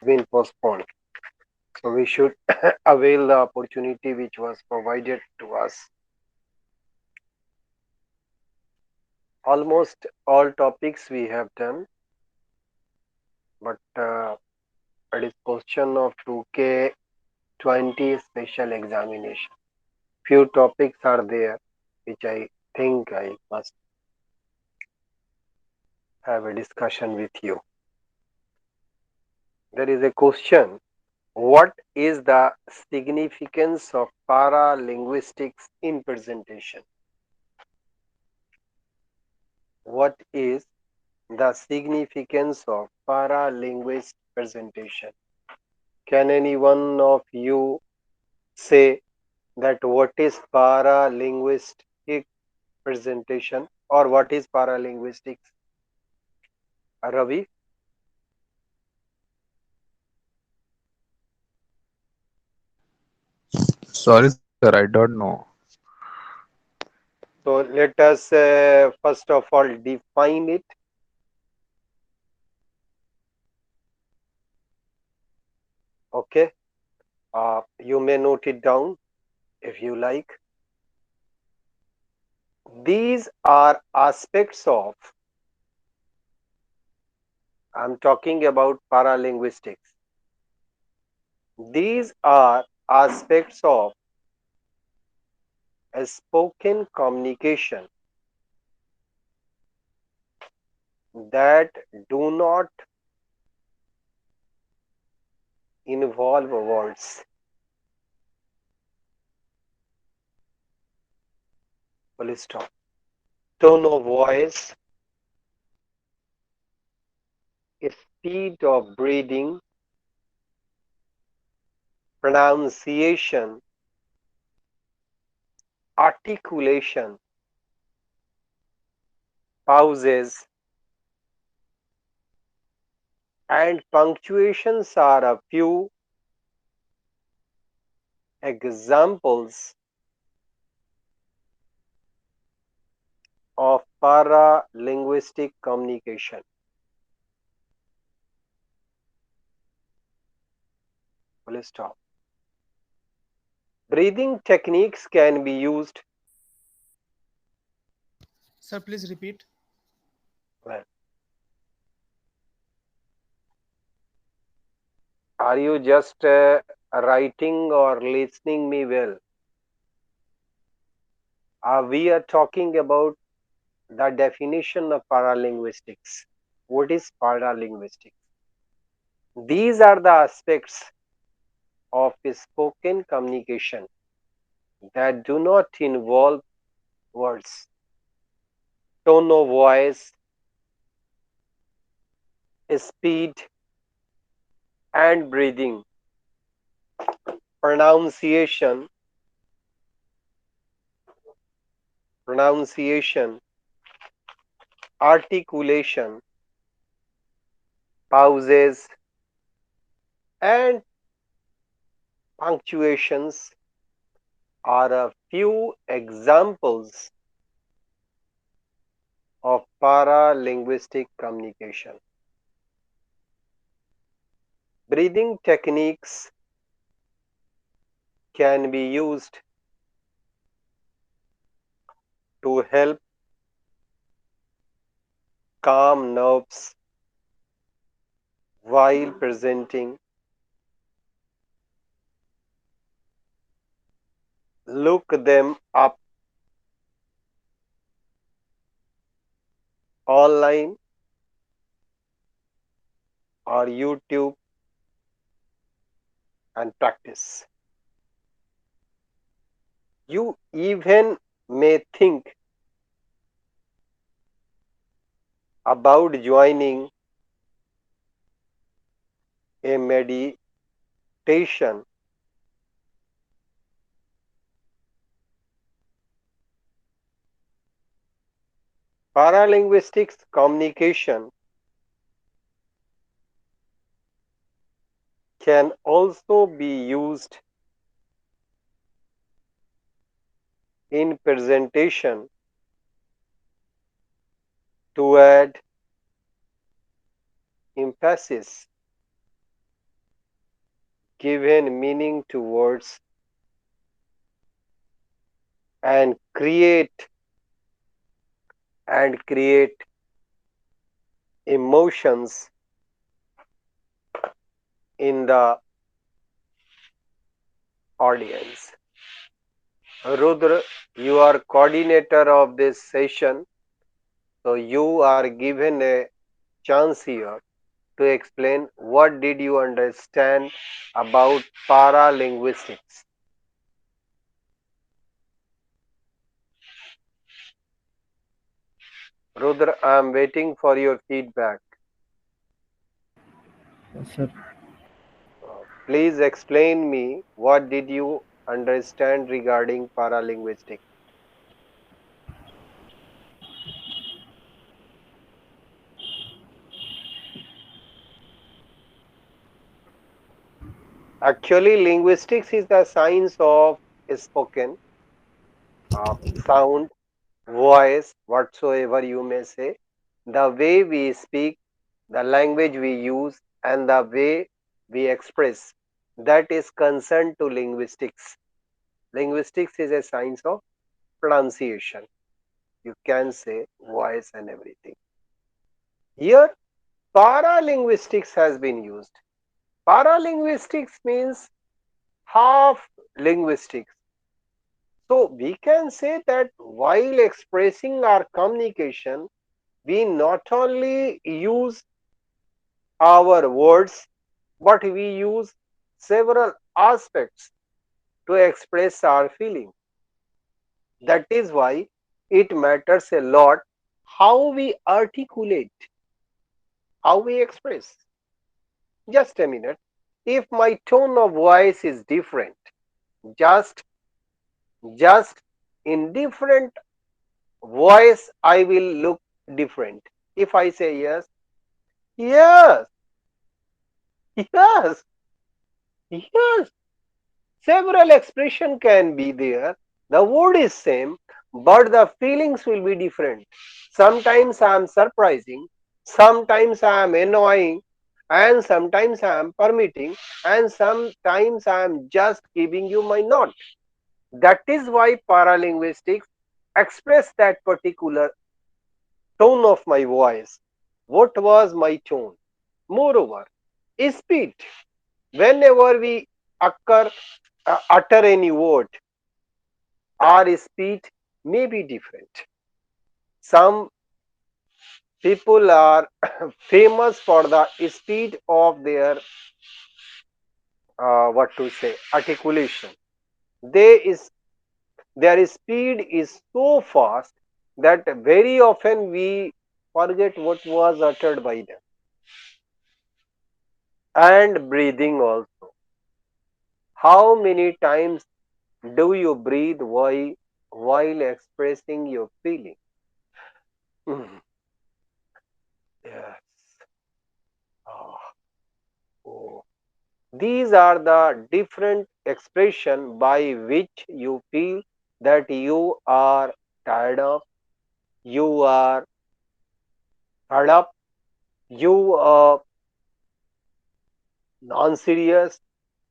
been postponed. So we should avail the opportunity which was provided to us. Almost all topics we have done, but it is question of 2K20 special examination. Few topics are there which I think I must have a discussion with you. There is a question: what is the significance of paralinguistics in presentation? What is the significance of paralinguist presentation? Can any one of you say that what is paralinguistic presentation or what is paralinguistics? Ravi? Sorry, sir, I don't know. So let us first of all define it. Okay. You may note it down if you like. These are aspects of, I'm talking about paralinguistics. These are aspects of a spoken communication that do not involve words. Full stop. Tone of voice, speed of breathing, pronunciation, articulation, pauses, and punctuations are a few examples of paralinguistic communication. Full stop. Breathing techniques can be used. Sir, please repeat. Well, are you just writing or listening me well? We are talking about the definition of paralinguistics. What is paralinguistics? These are the aspects of spoken communication that do not involve words. Tone of voice, speed, and breathing, pronunciation, pronunciation, articulation, pauses, and punctuations are a few examples of paralinguistic communication. Breathing techniques can be used to help calm nerves while presenting. Look them up online or YouTube and practice. You even may think about joining a meditation paralinguistics communication can also be used in presentation to add emphasis given meaning to words and create emotions in the audience. Rudra, you are coordinator of this session, so you are given a chance here to explain what did you understand about paralinguistics. Rudra, I am waiting for your feedback. Sir, Please explain me what did you understand regarding paralinguistics. Actually, linguistics is the science of spoken sound, voice, whatsoever you may say, the way we speak, the language we use, and the way we express. That is concerned to linguistics. Linguistics is a science of pronunciation. You can say voice and everything. Here, paralinguistics has been used. Paralinguistics means half linguistics. So we can say that while expressing our communication, we not only use our words, but we use several aspects to express our feeling. That is why it matters a lot how we articulate, how we express. Just a minute. If my tone of voice is different, just just in different voice I will look different. If I say yes, yes, yes, yes, several expression can be there. The word is same, but the feelings will be different. Sometimes I am surprising, sometimes I am annoying, and sometimes I am permitting, and sometimes I am just giving you my nod. That is why paralinguistics express that particular tone of my voice. What was my tone? Moreover, speed. Whenever we utter any word, our speed may be different. Some people are famous for the speed of their what to say articulation. They is their speed is so fast that very often we forget what was uttered by them. And breathing also. How many times do you breathe while expressing your feeling? Mm, yes. Ah, oh. These are the different expression by which you feel that you are tired of, you are fed up, you are non-serious,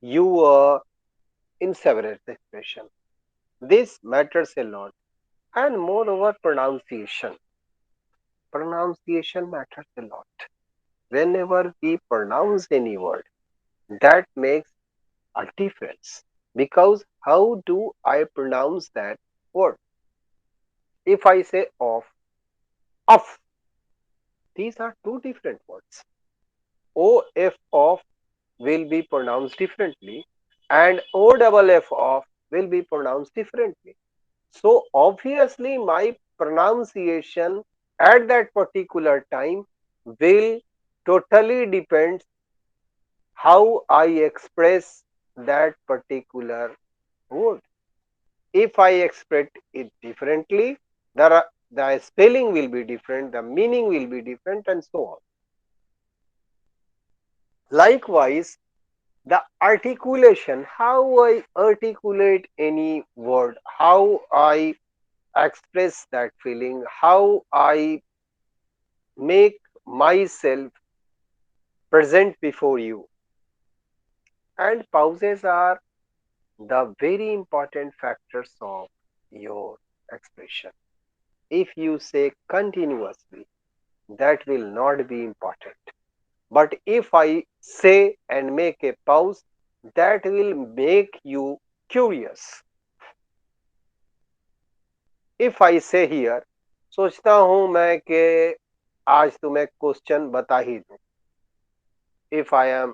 you are in several expression. This matters a lot. And moreover, pronunciation. Pronunciation matters a lot. Whenever we pronounce any word, that makes a difference. Because how do I pronounce that word? If I say off, these are two different words. OF off will be pronounced differently, and OFF off will be pronounced differently. So obviously my pronunciation at that particular time will totally depend how I express that particular word. If I express it differently, the spelling will be different, the meaning will be different, and so on. Likewise, the articulation, how I articulate any word, how I express that feeling, how I make myself present before you. And pauses are the very important factors of your expression. If you say continuously, that will not be important. But if I say and make a pause, that will make you curious. If I say here, सोचता हूं मैं कि आज तुम्हें question बता ही दूं. If I am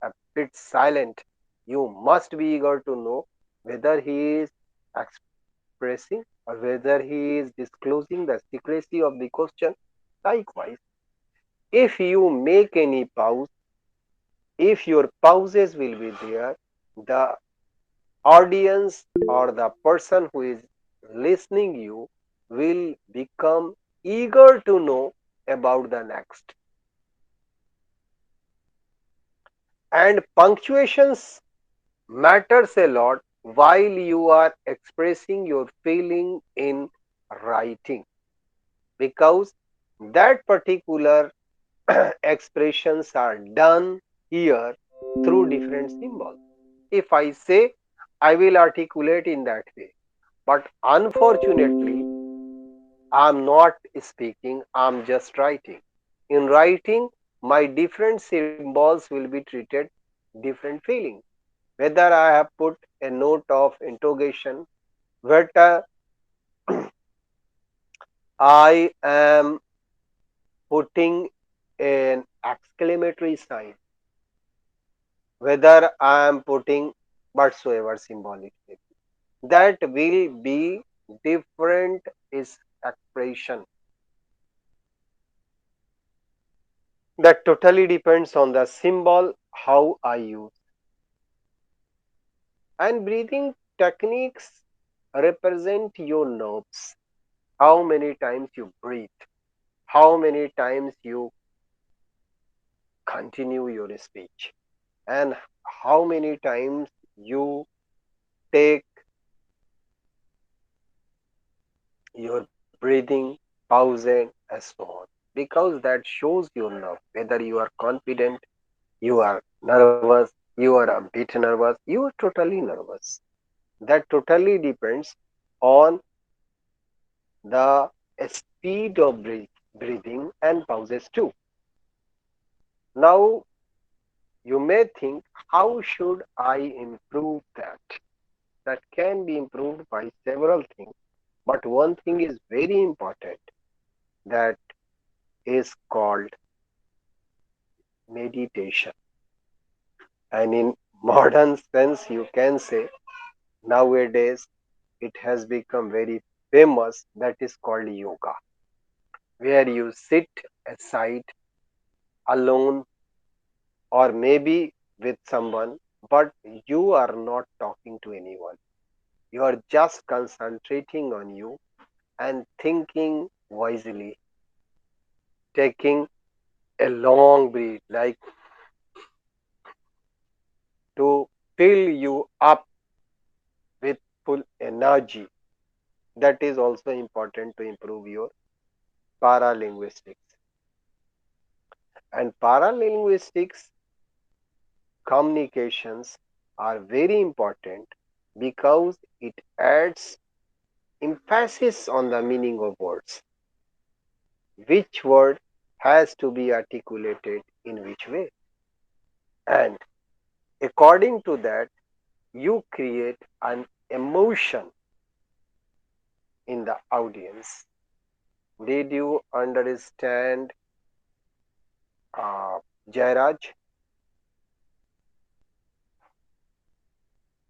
a bit silent, you must be eager to know whether he is expressing or whether he is disclosing the secrecy of the question. Likewise, if you make any pause, if your pauses will be there, the audience or the person who is listening you will become eager to know about the next. And punctuations matters a lot while you are expressing your feeling in writing, because that particular expressions are done here through different symbols. If I say, I will articulate in that way, but unfortunately I'm not speaking, I'm just writing. In writing, my different symbols will be treated different feelings. Whether I have put a note of interrogation, whether I am putting an exclamatory sign, whether I am putting whatsoever symbolic, that will be different is expression. That totally depends on the symbol how I use. And breathing techniques represent your nerves. How many times you breathe, how many times you continue your speech, and how many times you take your breathing, pause, and so on. Because that shows your nerve, whether you are confident, you are nervous, you are a bit nervous, you are totally nervous. That totally depends on the speed of breathing and pauses too. Now, you may think, how should I improve that? That can be improved by several things, but one thing is very important, that is called meditation. And in modern sense, you can say nowadays it has become very famous, that is called yoga, where you sit aside alone or maybe with someone, but you are not talking to anyone. You are just concentrating on you and thinking wisely, taking a long breath, like to fill you up with full energy. That is also important to improve your paralinguistics. And paralinguistics communications are very important because it adds emphasis on the meaning of words. Which word has to be articulated in which way? And according to that, you create an emotion in the audience. Did you understand, Jayraj?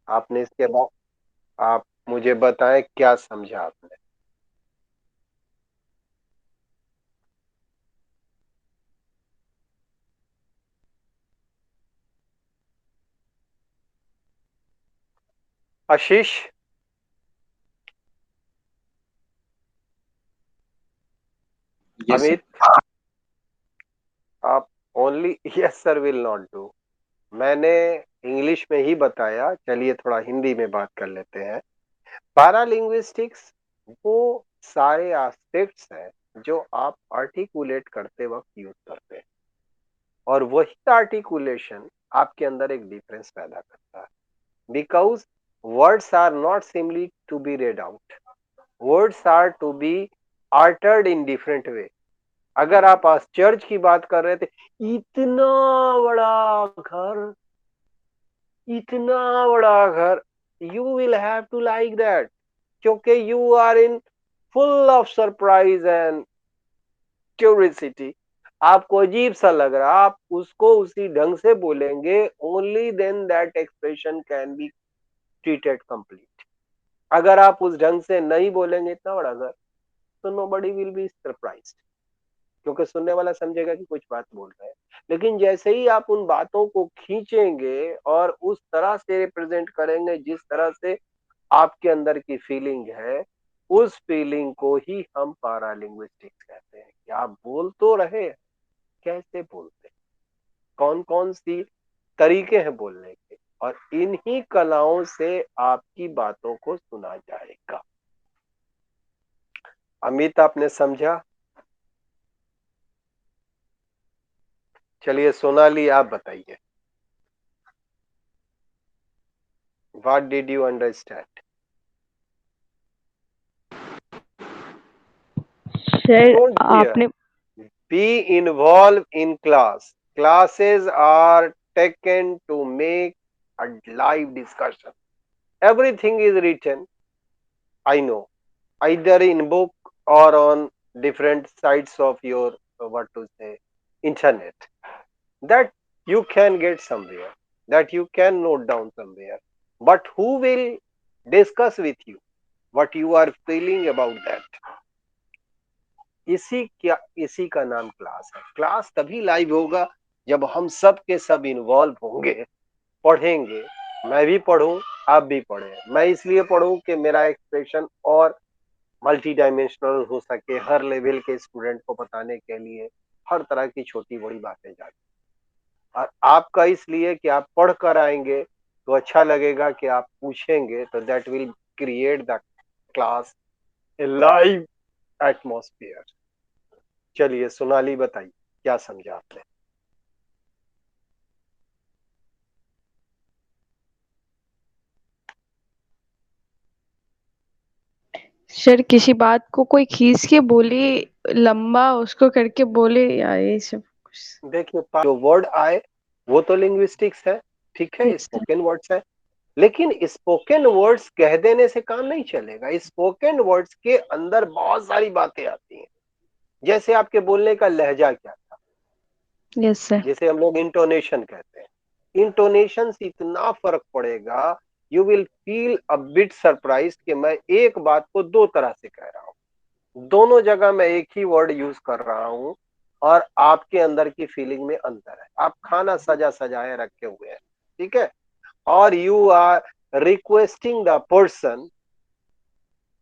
आपने इसके बाद आप मुझे बताएं क्या समझा आपने. आशीष, Yes, sir. Amit, आप only yes sir will not do. मैंने इंग्लिश में ही बताया, चलिए थोड़ा हिंदी में बात कर लेते हैं. पैरालिंग्विस्टिक्स वो सारे एस्पेक्ट्स हैं जो आप आर्टिकुलेट करते वक्त यूज करते हैं, और वही आर्टिकुलेशन आपके अंदर एक डिफरेंस पैदा करता है, because words are not simply to be read out, words are to be uttered in different way. अगर आप आज चर्च की बात कर रहे थे, इतना बड़ा घर, इतना बड़ा घर, you will have to like that, क्योंकि you are in full of surprise and curiosity. आपको अजीब सा लग रहा, आप उसको उसी ढंग से बोलेंगे, only then that expression can be treated complete. अगर आप उस ढंग से नहीं बोलेंगे इतना बड़ा घर, तो नोबडी विल बी सरप्राइज्ड, क्योंकि सुनने वाला समझेगा कि कुछ बात बोल रहे हैं। लेकिन जैसे ही आप उन बातों को खींचेंगे और उस तरह से रिप्रेजेंट करेंगे जिस तरह से आपके अंदर की फीलिंग है, उस फीलिंग को ही हम पैरालिंग्विस्टिक्स कहते हैं कि आप बोल तो रहे हैं, कैसे बोलते हैं, कौन कौन सी तरीके हैं बोलने के, और इन्हीं कलाओं से आपकी बातों को सुना जाएगा। अमित, आपने समझा? चलिए सोनाली, आप बताइए, what did you understand? Sir don't आपने be involved in class. Classes are taken to make a live discussion. Everything is written, I know, either in book or on different sites of your what to say internet, that you can get somewhere, that you can note down somewhere. But who will discuss with you what you are feeling about that? इसी का नाम class है। Class तभी live होगा जब हम सब के सब इन्वॉल्व होंगे, पढ़ेंगे, मैं भी पढ़ूं, आप भी पढ़ें। मैं इसलिए पढ़ूं कि मेरा एक्सप्रेशन और मल्टी डायमेंशनल हो सके, हर लेवल के स्टूडेंट को बताने के लिए हर तरह की छोटी बड़ी बातें जाने, और आपका इसलिए कि आप पढ़ कर आएंगे तो अच्छा लगेगा कि आप पूछेंगे, तो that will create the class A live atmosphere. चलिए सोनाली, बताइए क्या समझा आपने? सर किसी बात को कोई खींच के बोले, लंबा उसको करके बोले, या ये सब कुछ। देखिए, जो वर्ड आए वो तो लिंग्विस्टिक्स है, ठीक है, यस सर। स्पोकन वर्ड्स है। लेकिन स्पोकन वर्ड्स कह देने से काम नहीं चलेगा, स्पोकन वर्ड्स के अंदर बहुत सारी बातें आती हैं। जैसे आपके बोलने का लहजा क्या था, यस सर। जैसे हम लोग इंटोनेशन कहते हैं, इंटोनेशन से इतना फर्क पड़ेगा, you will feel a bit surprise कि मैं एक बात को दो तरह से कह रहा हूँ, दोनों जगह मैं एक ही वर्ड यूज कर रहा हूँ, और आपके अंदर की फीलिंग में अंतर है। आप खाना सजा सजाए रखे हुए हैं, ठीक है, और you are requesting the person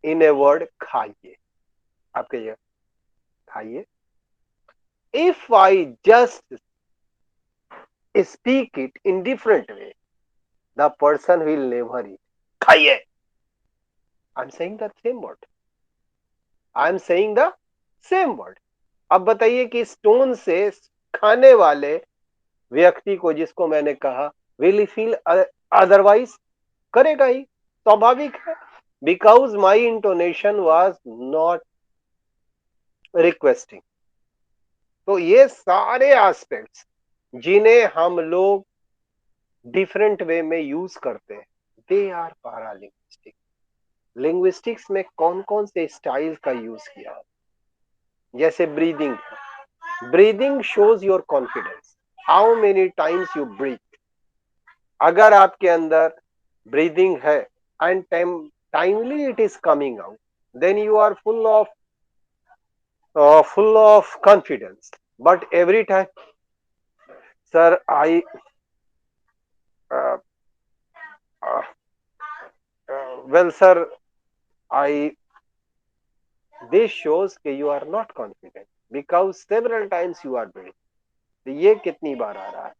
in a word, खाइए, आप कहिए खाइए। If I just speak it in different way, the person will never eat, खाइए। I am saying the same word, I am saying the same word. अब बताइए कि इस tone से खाने वाले व्यक्ति को, जिसको मैंने कहा, विल फील अदरवाइज? करेगा ही, स्वाभाविक है, because my intonation was not requesting. तो ये सारे एस्पेक्ट्स जिन्हें हम लोग डिफरेंट वे में यूज करते हैं, दे आर पैरालिंग्विस्टिक। लिंग्विस्टिक्स में कौन कौन से स्टाइल का यूज किया, जैसे breathing, breathing shows your confidence, how many times you breathe. अगर आपके अंदर ब्रीदिंग है and timely it is coming out, then you are full of confidence. But every time, sir, uh, uh, well, sir, I this shows that you are not confident because several times you are breathing. तो ये कितनी बार आ रहा है?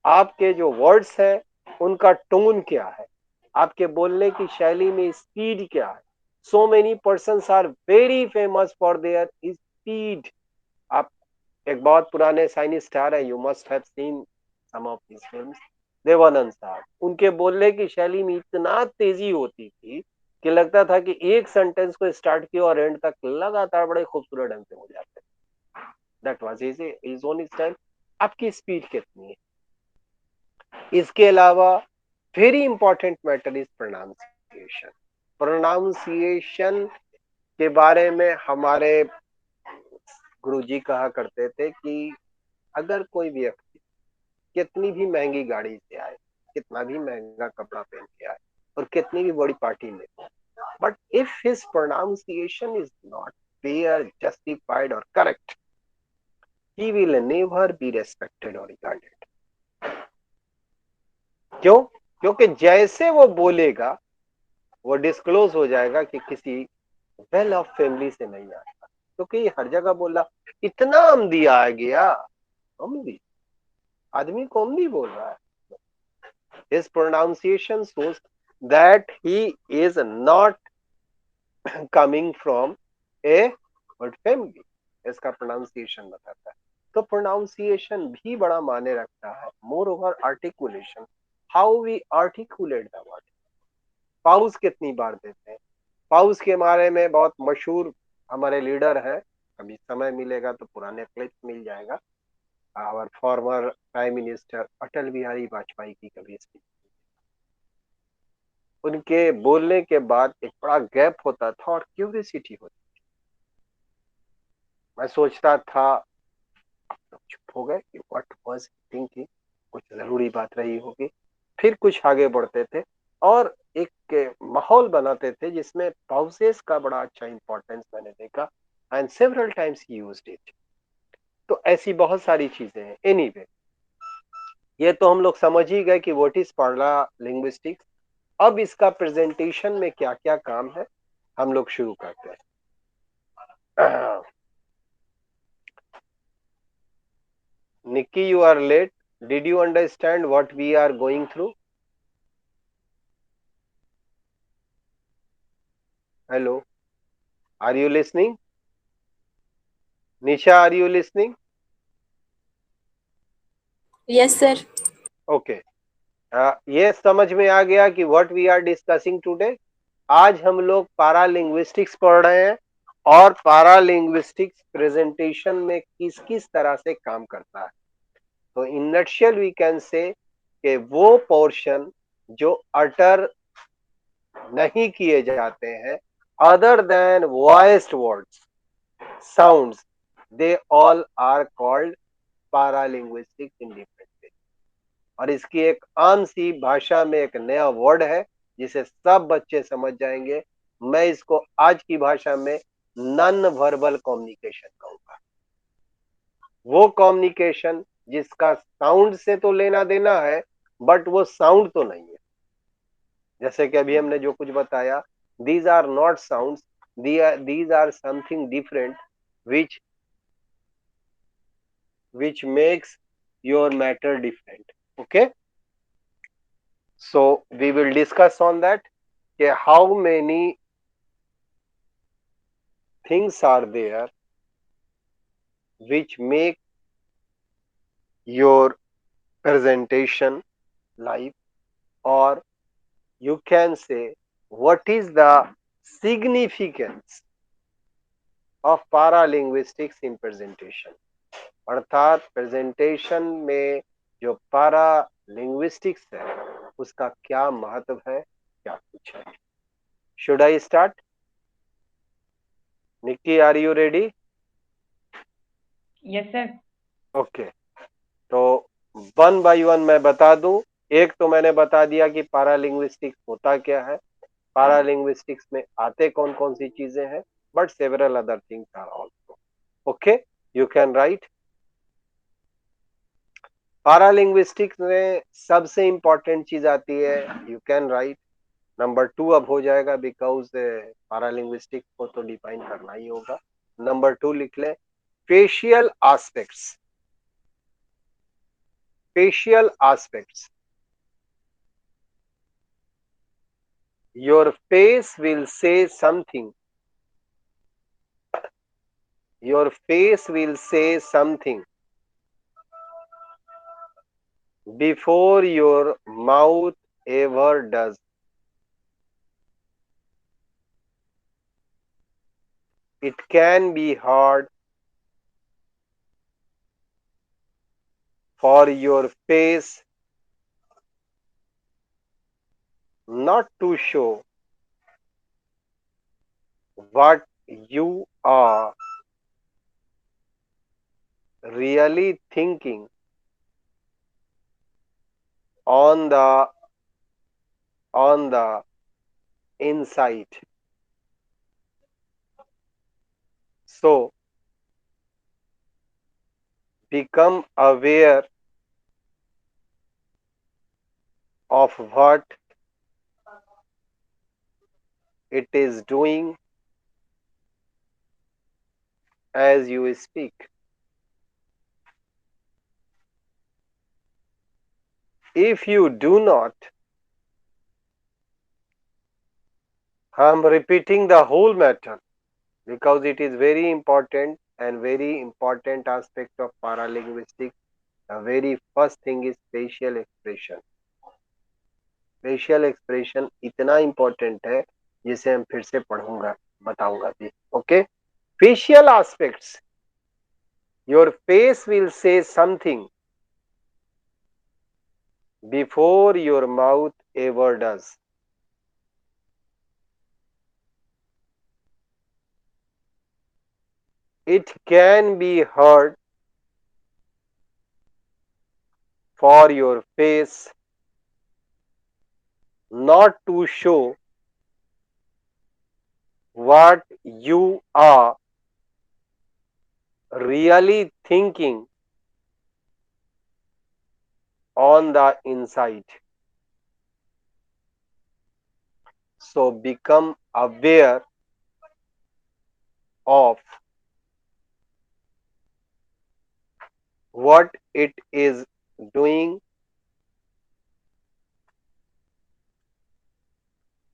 आपके जो words है उनका tone क्या है, आपके बोलने की शैली में स्पीड क्या है? So many persons are very famous for their speed. आप एक बहुत पुराने साइनी स्टार है, you must have seen some of his films, Dev Anand sahab. उनके बोलने की शैली में इतना तेजी होती थी कि लगता था कि एक सेंटेंस को स्टार्ट किया और एंड तक लगातार बड़े खूबसूरत ढंग से हो जाते। That was his own style. आपकी स्पीड कितनी है? इसके अलावा very important matter is pronunciation. Pronunciation के बारे में हमारे गुरुजी कहा करते थे कि अगर कोई व्यक्ति कितनी भी महंगी गाड़ी से आए, कितना भी महंगा कपड़ा पहन के आए और कितनी भी बड़ी पार्टी में, but if his pronunciation is not clear, justified और correct, he will never be respected or regarded। क्यों? क्योंकि जैसे वो बोलेगा वो डिस्क्लोज हो जाएगा कि किसी वेल ऑफ फैमिली से नहीं आता, क्योंकि ये हर जगह बोला इतना अमदी आ गया। अमदी आदमी को अमदी बोल रहा है। his pronunciation shows that he is not coming from a good family। इसका प्रोनाउंसिएशन बताता है। तो प्रोनाउंसिएशन भी बड़ा मायने रखता है। Moreover articulation, how we articulate the word. Pause कितनी बार देते हैं? पाउस के बारे में बहुत मशहूर हमारे लीडर हैं, कभी समय मिलेगा तो पुराने क्लिप्स मिल जाएगा। Our former prime minister Atal Bihari Vajpayee की कभी स्पीच, उनके बोलने के बाद एक बड़ा गैप होता था और क्यूरियोसिटी होती। मैं सोचता था, तो चुप हो गए कि व्हाट वाज थिंकिंग, कुछ जरूरी बात रही होगी। फिर कुछ आगे बढ़ते थे और एक माहौल बनाते थे जिसमें पाउसेस का बड़ा अच्छा इंपॉर्टेंस मैंने देखा, and several times he used it. तो ऐसी बहुत सारी चीजें हैं। एनीवे, ये तो हम लोग समझ ही गए कि व्हाट इज पैरा लिंग्विस्टिक्स। अब इसका प्रेजेंटेशन में क्या क्या काम है हम लोग शुरू करते हैं। Nikki, you are late. Did you understand what we are going through? Hello. Are you listening? Nisha, are you listening? Yes, sir. Okay. ये समझ में आ गया कि what we are discussing today। आज हम लोग पैरालिंग्विस्टिक्स पढ़ रहे हैं और पैरालिंग्विस्टिक्स प्रेजेंटेशन में किस किस तरह से काम करता है। तो in nutshell we can say कि वो पोर्शन जो अटर नहीं किए जाते हैं, other than voiced words, sounds, they all are called paralinguistics independent. और इसकी एक आम सी भाषा में एक नया वर्ड है जिसे सब बच्चे समझ जाएंगे। मैं इसको आज की भाषा में नॉन वर्बल कम्युनिकेशन कहूंगा। वो कम्युनिकेशन जिसका साउंड से तो लेना देना है बट वो साउंड तो नहीं है। जैसे कि अभी हमने जो कुछ बताया, these are not sounds, these are something different which makes your matter different। Okay, so we will discuss on that, how many things are there which make your presentation live, or you can say what is the significance of paralinguistics in presentation। अर्थात presentation में जो para linguistics है उसका क्या महत्व है, क्या कुछ है। Should I start? Nikki, are you ready? Yes sir. Okay, तो वन बाय वन मैं बता दूं। एक तो मैंने बता दिया कि पैरालिंग्विस्टिक्स होता क्या है, पैरालिंग्विस्टिक्स में आते कौन कौन सी चीजें हैं, but several other things are also. Okay, you can write. Paralinguistics में सबसे इंपॉर्टेंट चीज आती है, यू कैन राइट। नंबर 2 अब हो जाएगा बिकॉज पैरालिंग्विस्टिक्स को तो डिफाइन करना ही होगा। नंबर 2 लिख लें, facial aspects. Facial aspects, your face will say something, your face will say something before your mouth ever does. It can be hard for your face not to show what you are really thinking on the inside. So become aware of what it is doing as you speak. If you do not, I'm repeating the whole matter because it is very important and very important aspect of paralinguistics. The very first thing is facial expression. Facial expression इतना important है जिसे हम फिर से पढ़ूंगा बताऊंगा भी okay facial aspects your face will say something before your mouth ever does it can be hard for your face not to show what you are really thinking on the inside. So become aware of what it is doing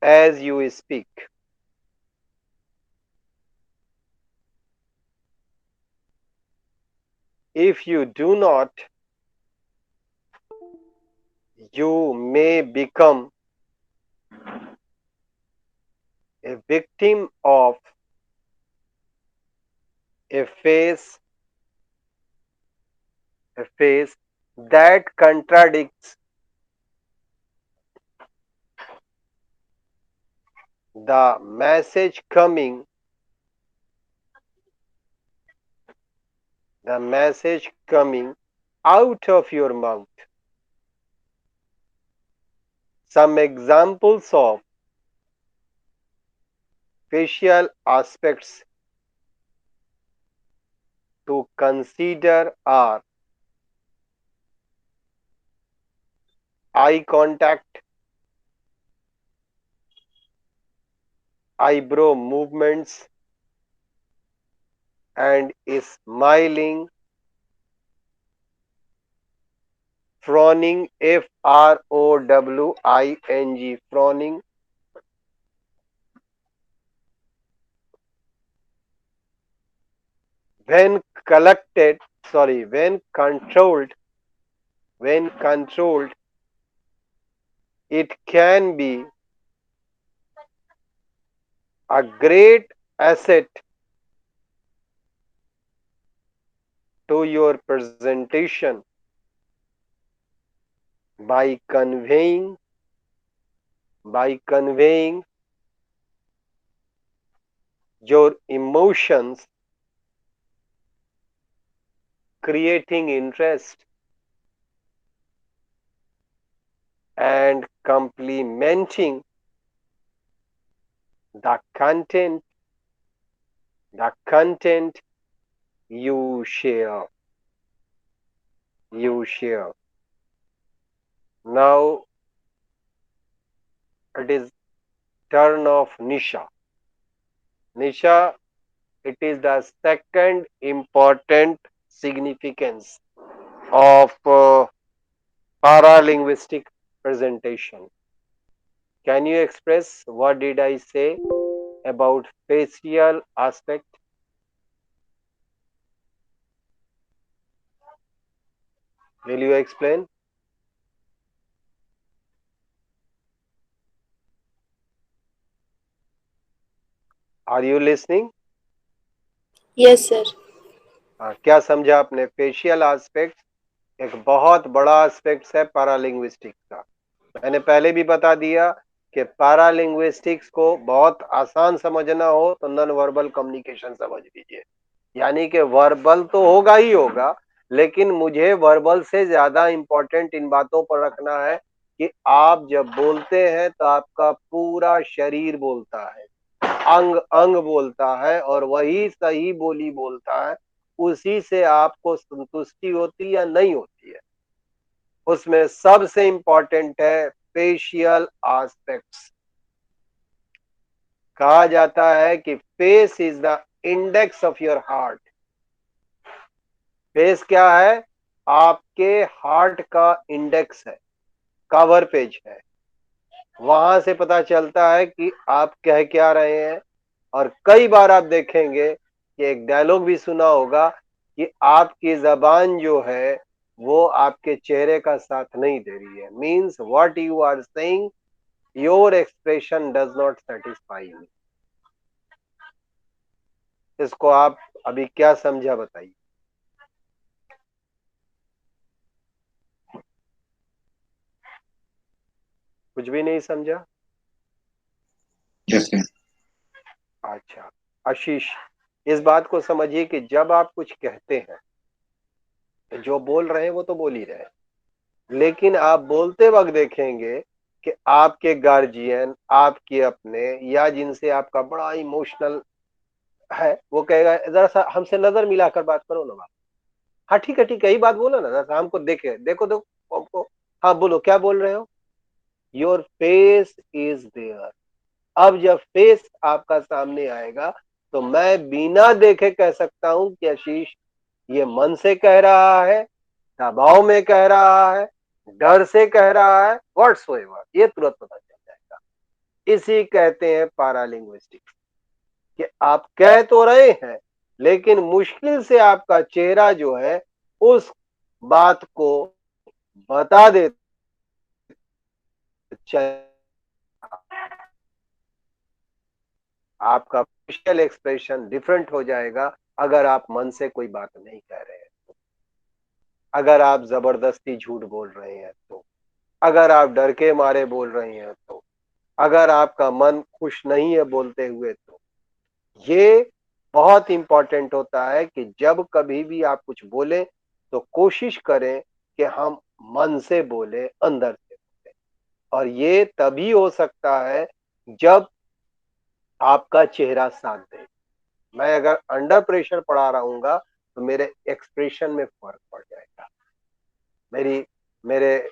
as you speak. If you do not, you may become a victim of a face that contradicts the message coming out of your mouth. Some examples of facial aspects to consider are eye contact, eyebrow movements, and smiling, frowning, frowing, frowning, when collected, sorry, when controlled, it can be a great asset to your presentation by conveying your emotions, creating interest, and complementing the content you share. Now it is turn of Nisha. Nisha, it is the second important significance of paralinguistic presentation. Can you express what did I say about facial aspect? Will you explain? Are you listening? Yes, sir. क्या समझा आपने? Facial aspect एक बहुत बड़ा aspect है पैरालिंग्विस्टिक्स का। मैंने पहले भी बता दिया कि पैरालिंग्विस्टिक्स को बहुत आसान समझना हो तो नॉन वर्बल कम्युनिकेशन समझ लीजिए। यानी कि वर्बल तो होगा ही होगा, लेकिन मुझे वर्बल से ज्यादा इंपॉर्टेंट इन बातों पर रखना है कि आप जब बोलते हैं तो आपका पूरा शरीर बोलता है, अंग अंग बोलता है, और वही सही बोली बोलता है। उसी से आपको संतुष्टि होती या नहीं होती है, उसमें सबसे इंपॉर्टेंट है फेशियल एस्पेक्ट्स। कहा जाता है कि face is the index of your heart. Face क्या है? आपके हार्ट का इंडेक्स है, कवर पेज है। वहां से पता चलता है कि आप कह क्या रहे हैं। और कई बार आप देखेंगे कि एक डायलॉग भी सुना होगा कि आपकी जबान जो है वो आपके चेहरे का साथ नहीं दे रही है। Means what you are saying, your expression does not satisfy me. इसको आप अभी क्या समझा बताइए? कुछ भी नहीं समझा? Yes sir. अच्छा आशीष, इस बात को समझिए कि जब आप कुछ कहते हैं, जो बोल रहे हैं वो तो बोल ही रहे हैं, लेकिन आप बोलते वक्त देखेंगे कि आपके गार्जियन, आपके अपने, या जिनसे आपका बड़ा इमोशनल है, वो कहेगा जरा सा हमसे नजर मिलाकर बात करो ना बात। हाँ ठीक है, यही बात बोलो ना, जरा हमको देखे, देखो देखो हमको। हाँ बोलो, क्या बोल रहे हो? Your face is there. अब जब फेस आपका सामने आएगा तो मैं बिना देखे कह सकता हूं कि आशीष ये मन से कह रहा है, दबाव में कह रहा है, डर से कह रहा है, व्हाट्सएवर, ये तुरंत पता चल जाएगा। इसी कहते हैं पैरालिंग्विस्टिक्स, कि आप कह तो रहे हैं लेकिन मुश्किल से आपका चेहरा जो है उस बात को बता देता। आपका फेशियल एक्सप्रेशन डिफरेंट हो जाएगा अगर आप मन से कोई बात नहीं कह रहे हैं तो, अगर आप जबरदस्ती झूठ बोल रहे हैं तो, अगर आप डर के मारे बोल रहे हैं तो, अगर आपका मन खुश नहीं है बोलते हुए तो। ये बहुत इंपॉर्टेंट होता है कि जब कभी भी आप कुछ बोले तो कोशिश करें कि हम मन से बोले, अंदर से बोले। और ये तभी हो सकता है जब आपका चेहरा साथ दे। मैं अगर अंडर प्रेशर पड़ा रहूंगा तो मेरे एक्सप्रेशन में फर्क पड़ जाएगा, मेरी मेरे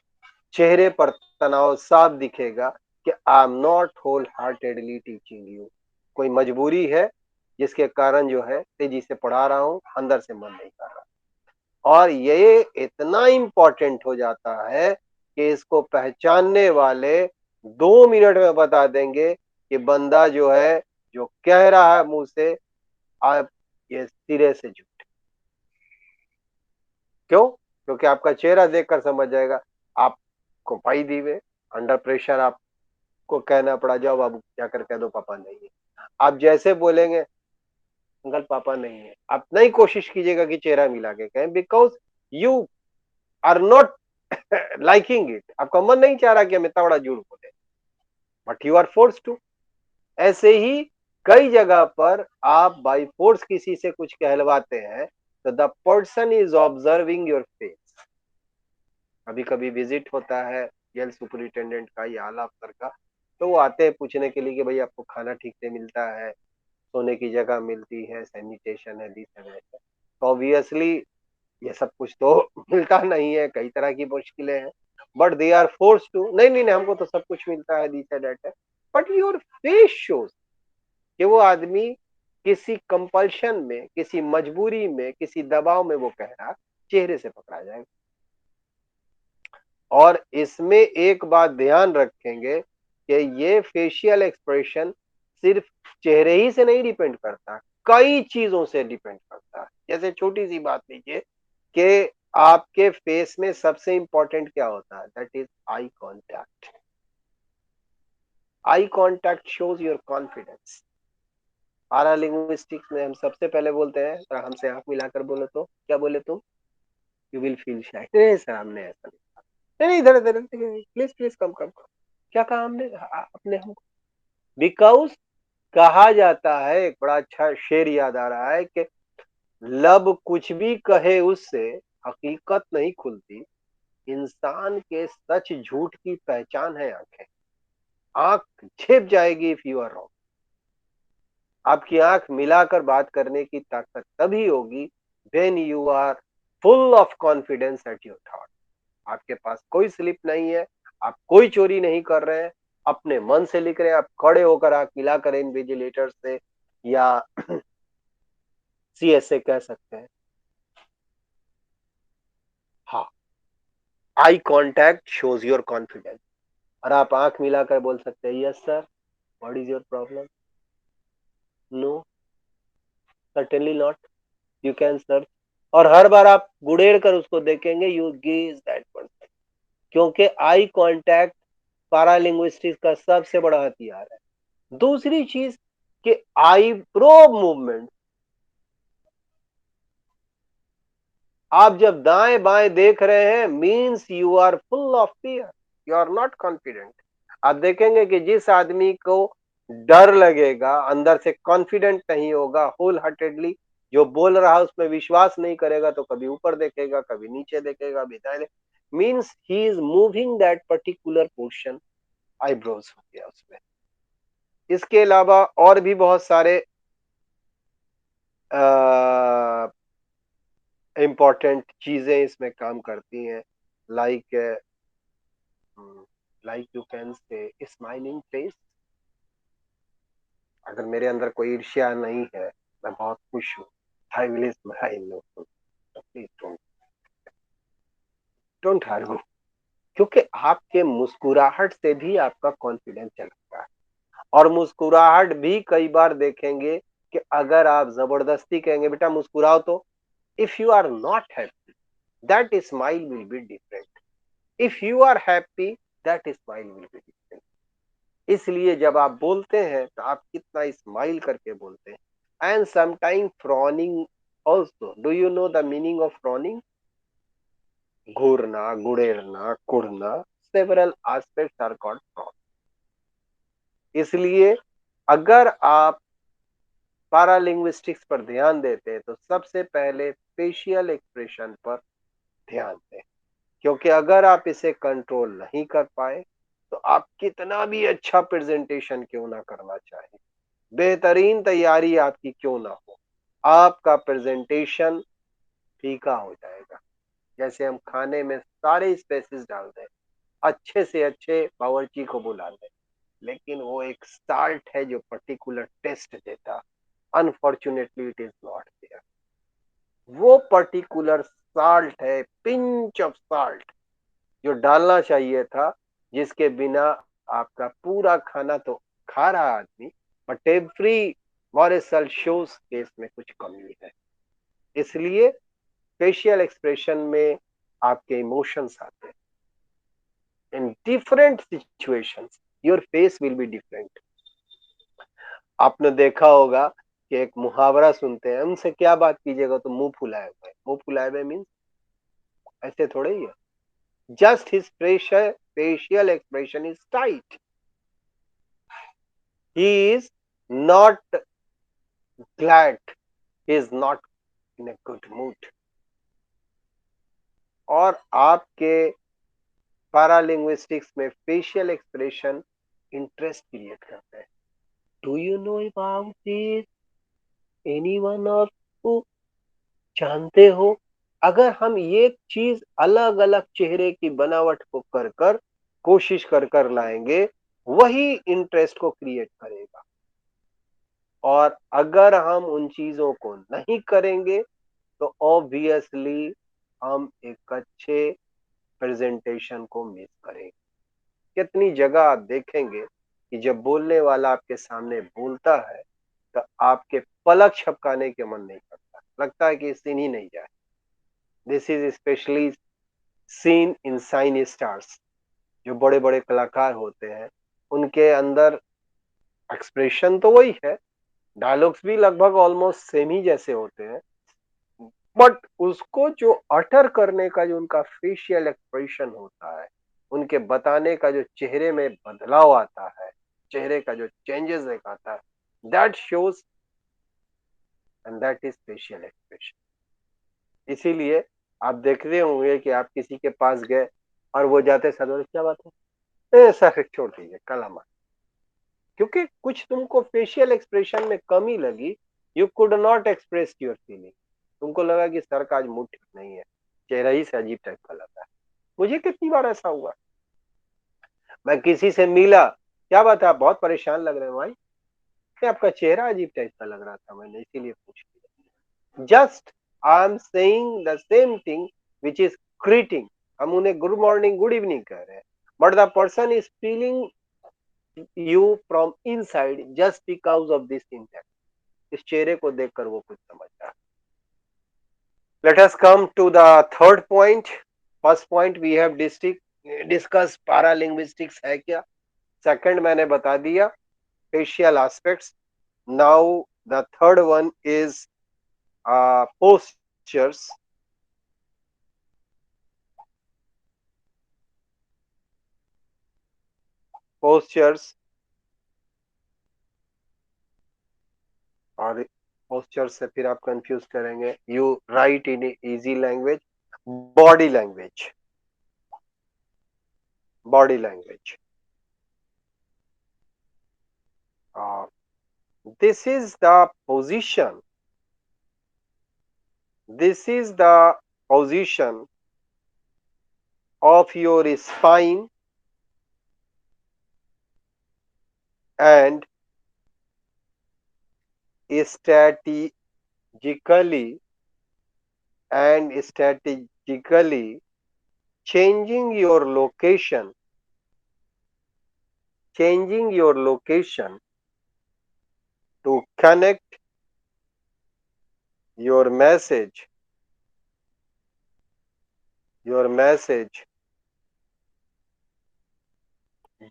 चेहरे पर तनाव साफ दिखेगा कि I am not wholeheartedly teaching you. कोई मजबूरी है जिसके कारण जो है तेजी से पढ़ा रहा हूं, अंदर से मन नहीं कर रहा। और ये इतना इंपॉर्टेंट हो जाता है कि इसको पहचानने वाले 2 मिनट में बता देंगे कि बंदा जो है, जो कह रहा है मुंह से, आप ये सिरे से झूठ। क्यों? क्योंकि आपका चेहरा देखकर समझ जाएगा। आपको पाई दी हुए अंडर प्रेशर आपको कहना पड़ा, जाओ बाबू जाकर कह दो पापा नहीं है। आप जैसे बोलेंगे अंकल पापा नहीं है, आप नहीं कोशिश कीजिएगा कि चेहरा मिला के कहें, because you are not liking it. आपका मन नहीं चाह रहा कि हम इतना बड़ा झूठ बोले, but you are force to. ऐसे ही कई जगह पर आप बाई फोर्स किसी से कुछ कहलवाते हैं तो the person is observing your face. कभी कभी विजिट होता है जेल सुपरिटेंडेंट का या आला अफसर का, तो वो आते हैं पूछने के लिए कि भाई आपको खाना ठीक से मिलता है, सोने की जगह मिलती है, सैनिटेशन है, दिस है। तो ऑब्वियसली ये सब कुछ तो मिलता नहीं है, कई तरह की मुश्किलें हैं, but they are force to, नहीं नहीं नहीं हमको तो सब कुछ मिलता है, दिस है दैट है। बट योर फेस शोज कि वो आदमी किसी कंपल्शन में, किसी मजबूरी में, किसी दबाव में वो कह रहा, चेहरे से पकड़ा जाएगा। और इसमें एक बात ध्यान रखेंगे कि ये फेशियल एक्सप्रेशन सिर्फ चेहरे ही से नहीं डिपेंड करता, कई चीजों से डिपेंड करता है। जैसे छोटी सी बात लीजिए कि आपके फेस में सबसे इंपॉर्टेंट क्या होता है? That is eye contact. Eye contact shows your confidence. Paralinguistics में हम सबसे पहले बोलते हैं, अगर हमसे आंख मिलाकर बोलो तो क्या बोले तुम? You will feel shy. नहीं सर, हमने ऐसा नहीं कहा. नहीं, इधर इधर प्लीज प्लीज कम कम कम. क्या कहा हमने? अपने हमको बिकॉज कहा जाता है, एक बड़ा अच्छा शेर याद आ रहा है कि लब कुछ भी कहे उससे हकीकत नहीं खुलती. इंसान के सच झूठ की पहचान है आंखें. आंख छिप जाएगी इफ यू आर रॉन्ग. आपकी आंख मिलाकर बात करने की ताकत तभी होगी when you are full of confidence at your thought. आपके पास कोई स्लिप नहीं है, आप कोई चोरी नहीं कर रहे हैं, अपने मन से लिख रहे हैं, आप खड़े होकर आंख मिलाकर इन्विजिलेटर से या सीएसए कह सकते हैं. हाँ, eye contact shows your confidence. और आप आंख मिलाकर बोल सकते हैं, yes sir, what is your problem? No, certainly not. You can search. और हर बार आप गुड़ेड़ कर उसको देखेंगे, यू गेज दैट पर्सन. क्योंकि आई कांटेक्ट पैरालिंग्विस्टिक्स का सबसे बड़ा हथियार है. दूसरी चीज कि आई प्रोब मूवमेंट. आप जब दाएं बाएं देख रहे हैं means you are full of fear, you are not confident. आप देखेंगे कि जिस आदमी को डर लगेगा, अंदर से कॉन्फिडेंट नहीं होगा, होल हार्टेडली जो बोल रहा है उसमें विश्वास नहीं करेगा, तो कभी ऊपर देखेगा, कभी नीचे देखेगा, बिताए means he is moving that particular portion. Eyebrows हो गया उसमें. इसके अलावा और भी बहुत सारे इम्पोर्टेंट चीजें इसमें काम करती हैं. Like you can say smiling face. अगर मेरे अंदर कोई ईर्ष्या नहीं है, मैं बहुत खुश हूँ, I will smile. Please don't argue. क्योंकि आपके मुस्कुराहट से भी आपका कॉन्फिडेंस चलता है. और मुस्कुराहट भी कई बार देखेंगे कि अगर आप जबरदस्ती कहेंगे बेटा मुस्कुराओ, तो if you are not happy that smile will be different. If you are happy that smile will be different. इसलिए जब आप बोलते हैं तो आप कितना स्माइल करके बोलते हैं. And sometime frowning also. Do you know the meaning of frowning? घूरना, गुड़ेरना, कुड़ना. Several aspects are called frown. इसलिए अगर आप पैरालिंग्विस्टिक्स पर ध्यान देते हैं तो सबसे पहले फेशियल एक्सप्रेशन पर ध्यान दें. क्योंकि अगर आप इसे कंट्रोल नहीं कर पाए तो आप कितना भी अच्छा प्रेजेंटेशन क्यों ना करना चाहें, बेहतरीन तैयारी आपकी क्यों ना हो, आपका प्रेजेंटेशन फीका हो जाएगा. जैसे हम खाने में सारे स्पाइसेस डाल दें, अच्छे से अच्छे बावर्ची को बुला दें, लेकिन वो एक साल्ट है जो पर्टिकुलर टेस्ट देता. Unfortunately it is not there. वो पर्टिकुलर साल्ट है, पिंच ऑफ साल्ट, जो डालना चाहिए था, जिसके बिना आपका पूरा खाना तो खा रहा आदमी, बट एवरी मॉरेसल शोज के इसमें कुछ कमी है. इसलिए फेशियल एक्सप्रेशन में आपके इमोशंस आते हैं. In different situations your face will be different. आपने देखा होगा कि एक मुहावरा सुनते हैं, हमसे क्या बात कीजिएगा तो मुंह फुलाए हुए. मुंह फुलाए हुए मीन्स ऐसे थोड़े ही है. Just his facial expression is tight. He is not glad. He is not in a good mood. और आपके पैरालिंग्विस्टिक्स में फेशियल एक्सप्रेशन इंटरेस्ट क्रिएट करते हैं. Do you know about this? Anyone of you जानते हो? अगर हम ये चीज अलग अलग चेहरे की बनावट को कर कर कोशिश कर कर लाएंगे, वही इंटरेस्ट को क्रिएट करेगा. और अगर हम उन चीजों को नहीं करेंगे तो ऑब्वियसली हम एक अच्छे प्रेजेंटेशन को मिस करेंगे. कितनी जगह आप देखेंगे कि जब बोलने वाला आपके सामने बोलता है तो आपके पलक झपकाने के मन नहीं करता, लगता है कि सीन ही नहीं जाए. This is specially seen in sign stars. जो बड़े बड़े कलाकार होते हैं उनके अंदर एक्सप्रेशन तो वही है, डायलॉग्स भी लगभग ऑलमोस्ट सेम ही जैसे होते हैं, बट उसको जो अटर करने का जो उनका फेशियल एक्सप्रेशन होता है, उनके बताने का जो चेहरे में बदलाव आता है, चेहरे का जो चेंजेस दिखाता है, that shows and that is facial expression. इसीलिए आप देख रहे होंगे कि आप किसी के पास गए और वो जाते सर बोले क्या बात है, सर छोड़ दीजिए कल मत, क्योंकि कुछ तुमको फेशियल एक्सप्रेशन में कमी लगी, you could not express your feeling, तुमको लगा कि सर का आज मूड ठीक नहीं है, चेहरा ही से अजीब टाइप का लगा है। मुझे कितनी बार ऐसा हुआ, मैं किसी से मिला, क्या बात है आप बहुत परेशान लग रहे हैं भाई, आपका चेहरा अजीब टाइप का लग रहा था, मैंने इसीलिए पूछ लिया। Just I am saying the same thing which is greeting, हम उन्हें गुड मॉर्निंग गुड इवनिंग कह रहे हैं, but the person is feeling you from inside just because of this intent। इस चेहरे को देखकर वो कुछ समझ रहा है। Let us come to the third point। First point we have discussed paralinguistics है क्या, second मैंने बता दिया facial aspects। Now the third one is postures। postures और पोस्चर से फिर आप कंफ्यूज करेंगे, you right in easy language body language, body language. this is the position, this is the position of your spine and strategically changing your location to connect your message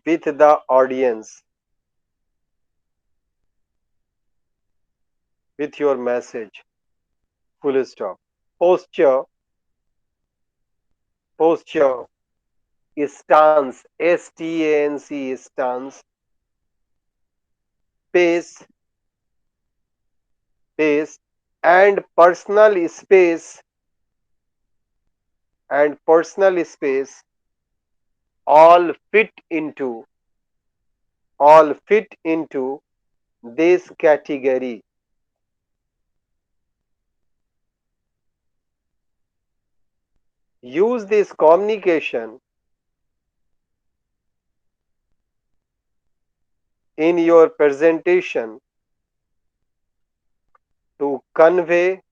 with the audience, with your message, full stop। posture stance, stance, stance, pace and personal space all fit into this category। use this communication in your presentation to convey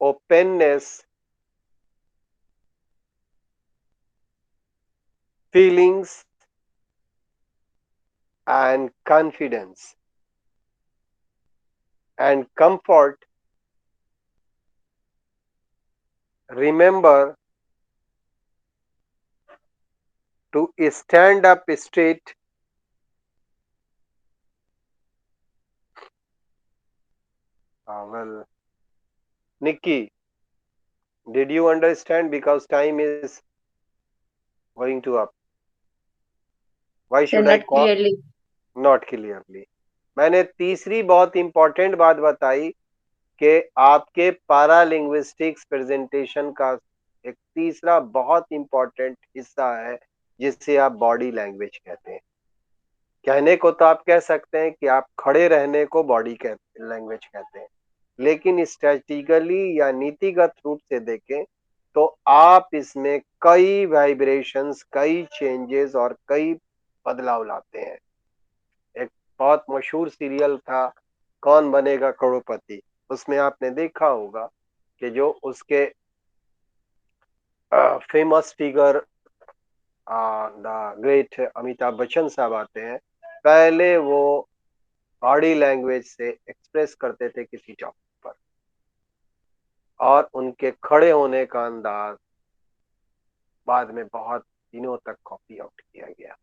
openness, feelings and confidence and comfort। remember to stand up straight, well, Nikki, did you understand? Because time is going to up, why should I not call? clearly. Not clearly। मैंने तीसरी बहुत important बात बताई कि आपके पैरालिंग्विस्टिक्स presentation का एक तीसरा बहुत इंपॉर्टेंट हिस्सा है जिसे आप बॉडी लैंग्वेज कहते हैं। कहने को तो आप कह सकते हैं कि आप खड़े रहने को बॉडी लैंग्वेज कहते हैं, लेकिन स्ट्रेटेजिकली या नीतिगत रूप से देखें तो आप इसमें कई वाइब्रेशंस, कई चेंजेस और कई बदलाव लाते हैं। एक बहुत मशहूर सीरियल था कौन बनेगा करोड़पति, उसमें आपने देखा होगा कि जो उसके famous figure the great Amitabh Bachchan साहब आते हैं, पहले वो बॉडी लैंग्वेज से एक्सप्रेस करते थे किसी टॉपिक पर, और उनके खड़े होने का अंदाज बाद में बहुत दिनों तक कॉपी आउट किया गया।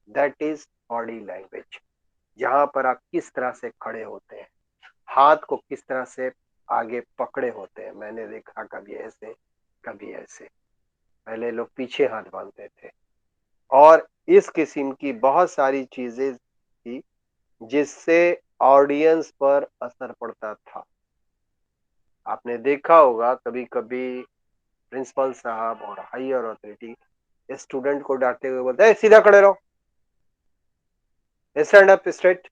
दैट इज बॉडी लैंग्वेज, जहां पर आप किस तरह से खड़े होते हैं, हाथ को किस तरह से आगे पकड़े होते हैं। मैंने देखा कभी ऐसे कभी ऐसे, पहले लोग पीछे हाथ बांधते थे, और इस किस्म की बहुत सारी चीजें थी जिससे ऑडियंस पर असर पड़ता था। आपने देखा होगा कभी कभी प्रिंसिपल साहब और हायर अथॉरिटी स्टूडेंट को डांटते हुए बोलते हैं सीधा खड़े रहो, स्टैंड अप स्ट्रेट।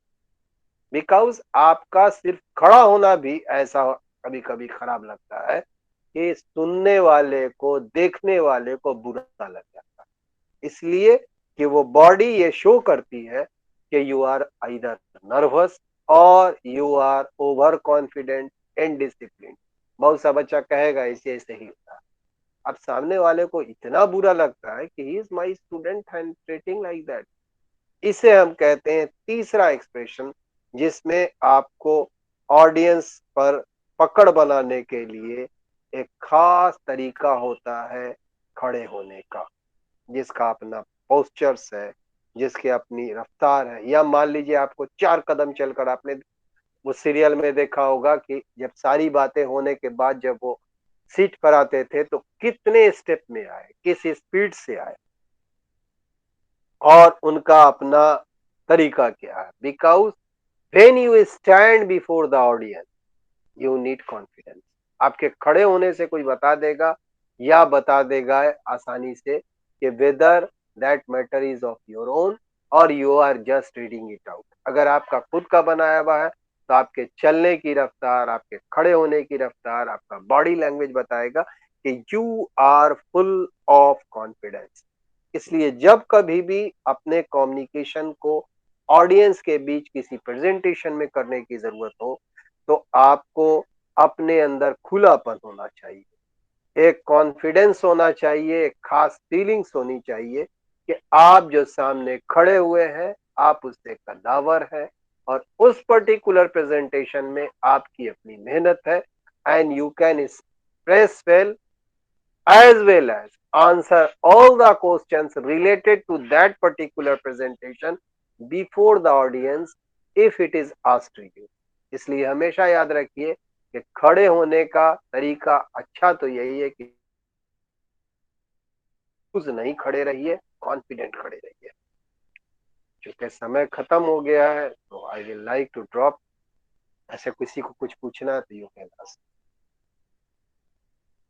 बिकॉज आपका सिर्फ खड़ा होना भी ऐसा कभी कभी खराब लगता है कि सुनने वाले को, देखने वाले को बुरा लग जाता है, इसलिए कि वो बॉडी ये शो करती है कि यू आर आइदर नर्वस और you are over confident and discipline. बहुत सा बच्चा कहेगा ऐसे ऐसे ही होता है। अब सामने वाले को इतना बुरा लगता है कि he is my student and treating like that. इसे हम कहते हैं तीसरा एक्सप्रेशन, जिसमें आपको ऑडियंस पर पकड़ बनाने के लिए एक खास तरीका होता है खड़े होने का, जिसका अपना पोस्चर्स है, जिसकी अपनी रफ्तार है। या मान लीजिए आपको 4 कदम चलकर, आपने वो सीरियल में देखा होगा कि जब सारी बातें होने के बाद जब वो सीट पर आते थे तो कितने स्टेप में आए, किस स्पीड से आए, और उनका अपना तरीका क्या है। Because when you stand before the audience you need confidence. आपके खड़े होने से कोई बता देगा या बता देगा आसानी से कि whether that matter is of your own और you are just reading it out. अगर आपका खुद का बनाया हुआ है तो आपके चलने की रफ्तार, आपके खड़े होने की रफ्तार, आपका बॉडी लैंग्वेज बताएगा कि you are full of confidence. इसलिए जब कभी भी अपने कम्युनिकेशन को ऑडियंस के बीच किसी प्रेजेंटेशन में करने की जरूरत हो तो आपको अपने अंदर खुलापन होना चाहिए, एक कॉन्फिडेंस होना चाहिए, एक खास फीलिंग्स होनी चाहिए कि आप जो सामने खड़े हुए हैं आप उससे कद्दावर है और उस पर्टिकुलर प्रेजेंटेशन में आपकी अपनी मेहनत है, and you can express well as well as answer all the questions related to that particular presentation before the audience if it is asked to you। इसलिए हमेशा याद रखिए कि खड़े होने का तरीका अच्छा तो यही है कि कुछ नहीं खड़े रहिए, कॉन्फिडेंट खड़े रहिए। क्योंकि समय खत्म हो गया है तो I will like to drop. ऐसे किसी को कुछ पूछना है तो यू कैन आस्क।